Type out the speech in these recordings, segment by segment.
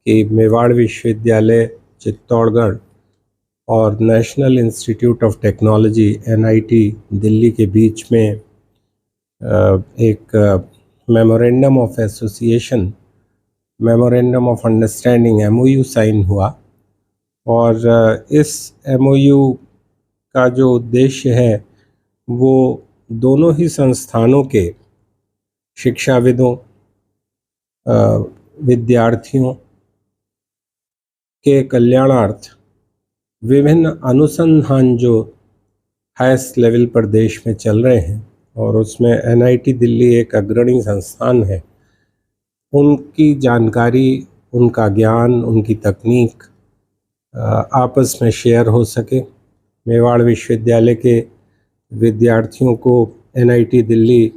कि मेवाड़ विश्वविद्यालय चित्तौड़गढ़ और National Institute of Technology NIT Delhi के बीच में एक memorandum of association, memorandum of understanding MOU sign हुआ। और इस MOU का जो उद्देश्य है वो दोनों ही संस्थानों के शिक्षाविदों, विद्यार्थियों के कल्याणार्थ विभिन्न अनुसंधान जो हाईएस्ट लेवल पर देश में चल रहे हैं और उसमें NIT दिल्ली एक अग्रणी संस्थान है, उनकी जानकारी, उनका ज्ञान, उनकी तकनीक आपस में शेयर हो सके। मेवाड़ विश्वविद्यालय के विद्यार्थियों को NIT दिल्ली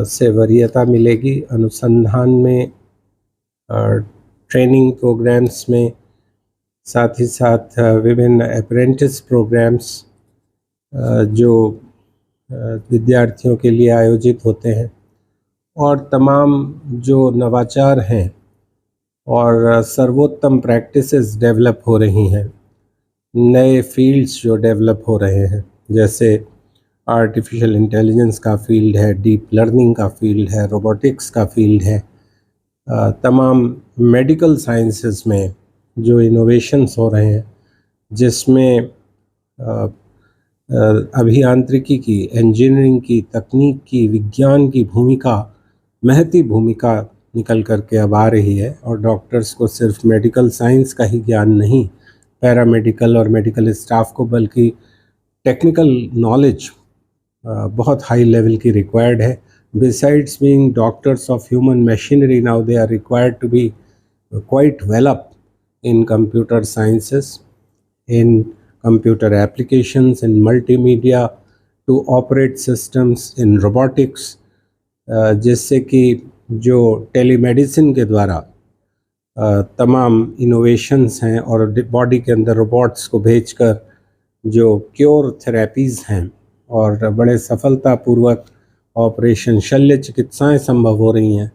से वरीयता मिलेगी अनुसंधान में, ट्रेनिंग प्रोग्राम्स में, साथ ही साथ विभिन्न अप्रेंटिस प्रोग्राम्स जो विद्यार्थियों के लिए आयोजित होते हैं, और तमाम जो नवाचार हैं और सर्वोत्तम प्रैक्टिसेस डेवलप हो रही हैं, नए फील्ड्स जो डेवलप हो रहे हैं, जैसे आर्टिफिशियल इंटेलिजेंस का फील्ड है, डीप लर्निंग का फील्ड है, रोबोटिक्स का फील्ड है, तमाम मेडिकल साइंसेस में जो इनोवेशंस हो रहे हैं, जिसमें अभियांत्रिकी की, इंजीनियरिंग की, तकनीक की, विज्ञान की भूमिका, महती भूमिका निकल करके अब आ रही है। और डॉक्टर्स को सिर्फ मेडिकल साइंस का ही ज्ञान नहीं, पैरामेडिकल और मेडिकल स्टाफ को बल्कि टेक्निकल नॉलेज बहुत हाई लेवल की रिक्वायर्ड है। Besides being doctors of human machinery, now they are required to be quite well up in computer sciences, in computer applications, in multimedia, to operate systems, in robotics, जिससे कि जो telemedicine के द्वारा तमाम innovations हैं और body के अंदर रोबोट्स को भेजकर जो क्योर थेरेपीज़ हैं और बड़े सफलतापूर्वक ऑपरेशन शल्य चिकित्साएं संभव हो रही हैं,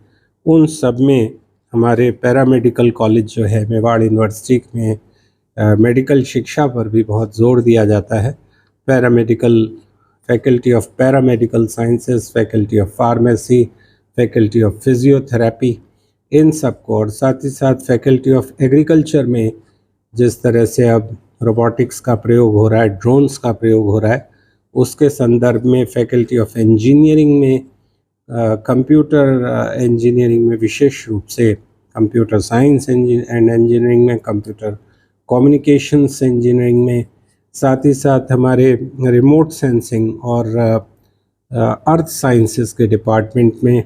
उन सब में हमारे पैरामेडिकल कॉलेज जो है मेवाड़ यूनिवर्सिटी में मेडिकल शिक्षा पर भी बहुत जोर दिया जाता है। Paramedical faculty of paramedical sciences, faculty of pharmacy, faculty of physiotherapy, इन सब को, और साथ ही साथ फैकल्टी ऑफ एग्रीकल्चर में जिस तरह से अब रोबोटिक्स का प्रयोग हो रहा है, ड्रोन्स का प्रयोग हो रहा है, उसके संदर्भ में फैकल्टी ऑफ इंजीनियरिंग में, कंप्यूटर इंजीनियरिंग में, विशेष रूप से कंप्यूटर साइंस एंड इंजीनियरिंग में, कंप्यूटर कम्युनिकेशंस इंजीनियरिंग में, साथ ही साथ हमारे रिमोट सेंसिंग और अर्थ साइंसेस के डिपार्टमेंट में,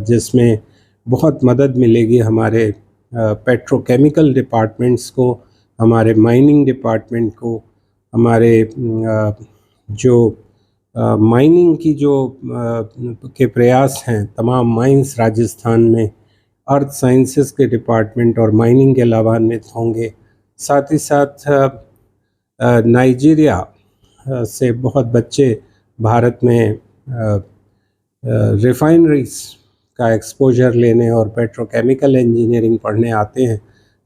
जिसमें बहुत मदद मिलेगी हमारे पेट्रोकेमिकल डिपार्टमेंट्स को, हमारे माइनिंग डिपार्टमेंट को, हमारे जो माइनिंग की जो के प्रयास हैं, तमाम माइंस राजस्थान में अर्थ साइंसेस के डिपार्टमेंट और माइनिंग के लाभान्वित होंगे। साथ ही साथ नाइजीरिया से बहुत बच्चे भारत में रिफाइनरीज का एक्सपोजर लेने और पेट्रोकेमिकल इंजीनियरिंग पढ़ने आते हैं,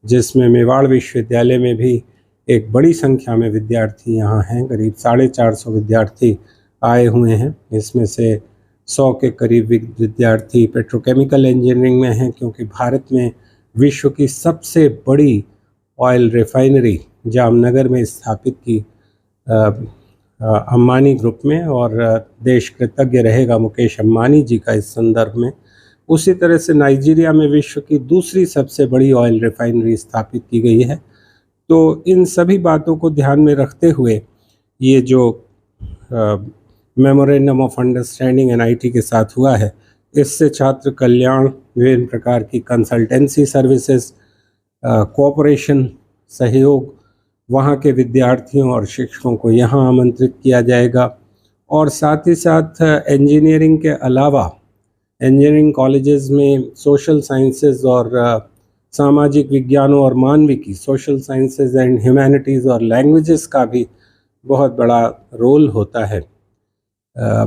जिसमें मेवाड़ विश्वविद्यालय में भी एक बड़ी संख्या में विद्यार्थी यहाँ हैं। करीब 450 विद्यार्थी आए हुए हैं। इसमें से 100 के करीब विद्यार्थी पेट्रोकेमिकल इंजीनियरिंग में हैं, क्योंकि भारत में विश्व की सबसे बड़ी ऑयल रिफाइनरी जामनगर में स्थापित की अंबानी ग्रुप में, और देश कृतज्ञ रहेगा मुकेश अंबानी जी का इस संदर्भ में। उसी तरह से नाइजीरिया में विश्व की दूसरी सबसे बड़ी ऑयल रिफाइनरी स्थापित की गई है। तो इन सभी बातों को ध्यान में रखते हुए ये जो मेमोरेंडम ऑफ अंडरस्टैंडिंग NIT के साथ हुआ है, इससे छात्र कल्याण, विभिन्न प्रकार की कंसल्टेंसी सर्विसेज, कोऑपरेशन, सहयोग, वहाँ के विद्यार्थियों और शिक्षकों को यहाँ आमंत्रित किया जाएगा। और साथ ही साथ इंजीनियरिंग के अलावा इंजीनियरिंग कॉलेजेस में सोशल साइंसेज और सामाजिक विज्ञानों और मानविकी, सोशल साइंसेज एंड ह्यूमैनिटीज़ और लैंग्वेजेस का भी बहुत बड़ा रोल होता है।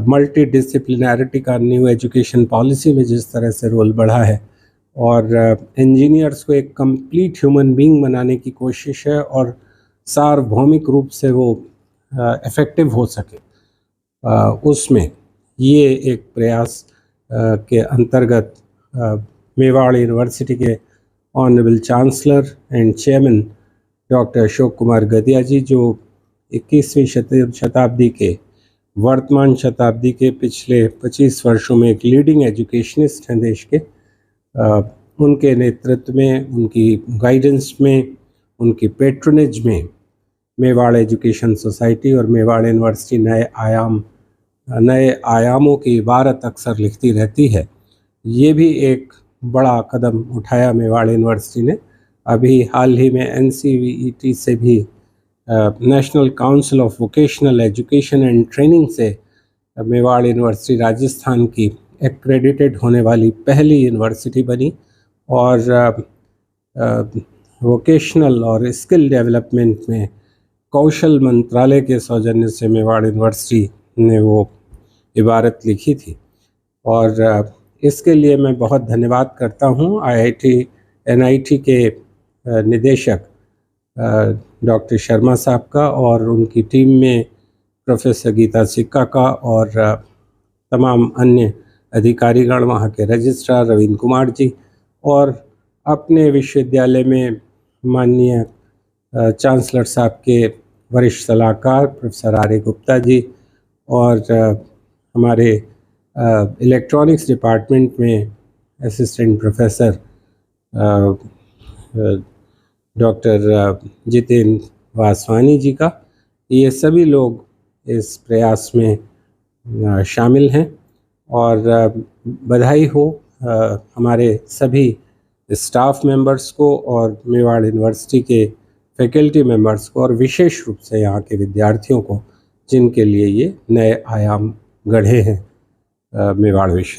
मल्टी डिसिप्लिनैरिटी का न्यू एजुकेशन पॉलिसी में जिस तरह से रोल बढ़ा है, और इंजीनियर्स को एक कंप्लीट ह्यूमन बीइंग बनाने की कोशिश है और सार्वभौमिक रूप से वो इफ़ेक्टिव हो सके, उसमें ये एक प्रयास के अंतर्गत मेवाड़ यूनिवर्सिटी के honourable chancellor and chairman doctor Ashok Kumar Gadia ji, जो 21वीं शताब्दी के वर्तमान शताब्दी के पिछले 25 वर्षों में एक लीडिंग एजुकेशनिस्ट हैं देश के, उनके नेतृत्व में, उनकी गाइडेंस में, उनकी पेट्रोनेज में मेवाड़ एजुकेशन सोसाइटी और मेवाड़ यूनिवर्सिटी नए आयामों की इबारत अक्सर लिखती रहती है। ये भी एक बड़ा कदम उठाया मेवाड़ यूनिवर्सिटी ने। अभी हाल ही में NCVET से भी, national council of vocational education and training से, मेवाड़ यूनिवर्सिटी राजस्थान की एक्रेडिटेड होने वाली पहली यूनिवर्सिटी बनी और वोकेशनल और स्किल डेवलपमेंट में कौशल मंत्रालय के सौजन्य से मेवाड़ यूनिवर्सिटी ने वो इबारत लिखी थी। और इसके लिए मैं बहुत धन्यवाद करता हूँ NIT के निदेशक डॉक्टर शर्मा साहब का और उनकी टीम में प्रोफेसर गीता सिक्का का और तमाम अन्य अधिकारीगण, वहाँ के रजिस्ट्रार रविंद्र कुमार जी, और अपने विश्वविद्यालय में माननीय चांसलर साहब के वरिष्ठ सलाहकार प्रोफेसर आर्य गुप्ता जी, और हमारे इलेक्ट्रॉनिक्स डिपार्टमेंट में assistant professor doctor Jitendra Vaswani ji का, ये सभी लोग इस प्रयास में शामिल हैं। और बधाई हो हमारे सभी स्टाफ मेंबर्स को और मेवाड़ यूनिवर्सिटी के फैकल्टी मेंबर्स को, और विशेष रूप से यहाँ के विद्यार्थियों को, जिनके लिए ये नए आयाम गढ़े हैं मेवाड़ विश्वविद्यालय।